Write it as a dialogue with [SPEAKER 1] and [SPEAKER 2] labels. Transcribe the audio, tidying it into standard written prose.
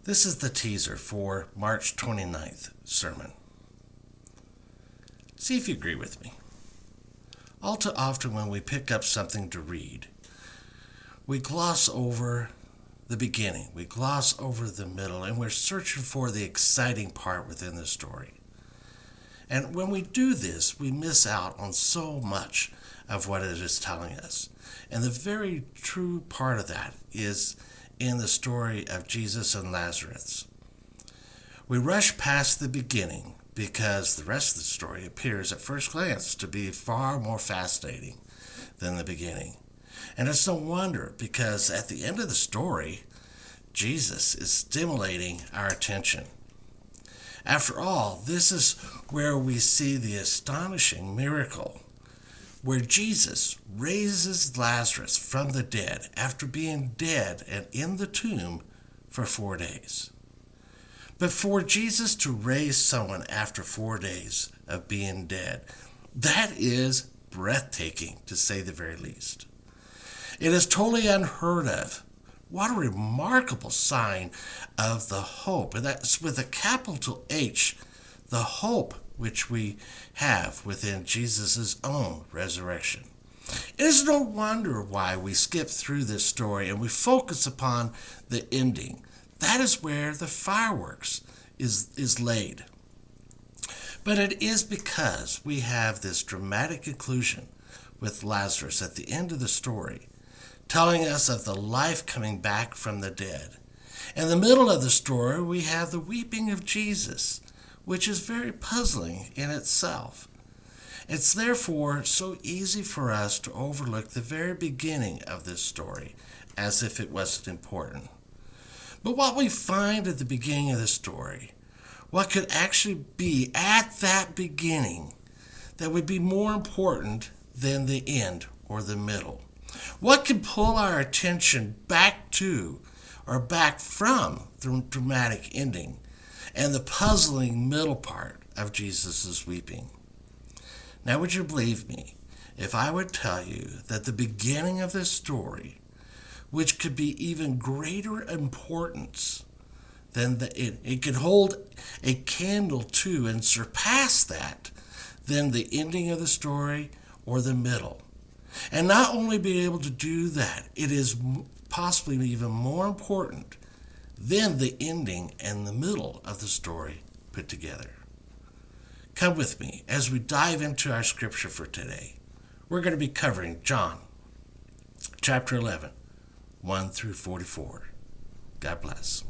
[SPEAKER 1] This is the teaser for March 29th sermon. See if you agree with me. All too often when we pick up something to read, we gloss over the beginning, we gloss over the middle, and we're searching for the exciting part within the story. And when we do this, we miss out on so much of what it is telling us. And the very true part of that is in the story of Jesus and Lazarus. We rush past the beginning because the rest of the story appears at first glance to be far more fascinating than the beginning. And it's no wonder, because at the end of the story, Jesus is stimulating our attention. After all, this is where we see the astonishing miracle where Jesus raises Lazarus from the dead after being dead and in the tomb for 4 days. But for Jesus to raise someone after 4 days of being dead, that is breathtaking, to say the very least. It is totally unheard of. What a remarkable sign of the hope, and that's with a capital H, the hope which we have within Jesus' own resurrection. It is no wonder why we skip through this story and we focus upon the ending. That is where the fireworks is laid. But it is because we have this dramatic conclusion with Lazarus at the end of the story, telling us of the life coming back from the dead. In the middle of the story, we have the weeping of Jesus, which is very puzzling in itself. It's therefore so easy for us to overlook the very beginning of this story, as if it wasn't important. But what we find at the beginning of the story, what could actually be at that beginning that would be more important than the end or the middle? What can pull our attention back to or back from the dramatic ending and the puzzling middle part of Jesus' weeping? Now, would you believe me if I would tell you that the beginning of this story, which could be even greater importance than it could hold a candle to and surpass that than the ending of the story or the middle? And not only be able to do that, it is possibly even more important than the ending and the middle of the story put together. Come with me as we dive into our scripture for today. We're going to be covering John chapter 11, 1 through 44. God bless.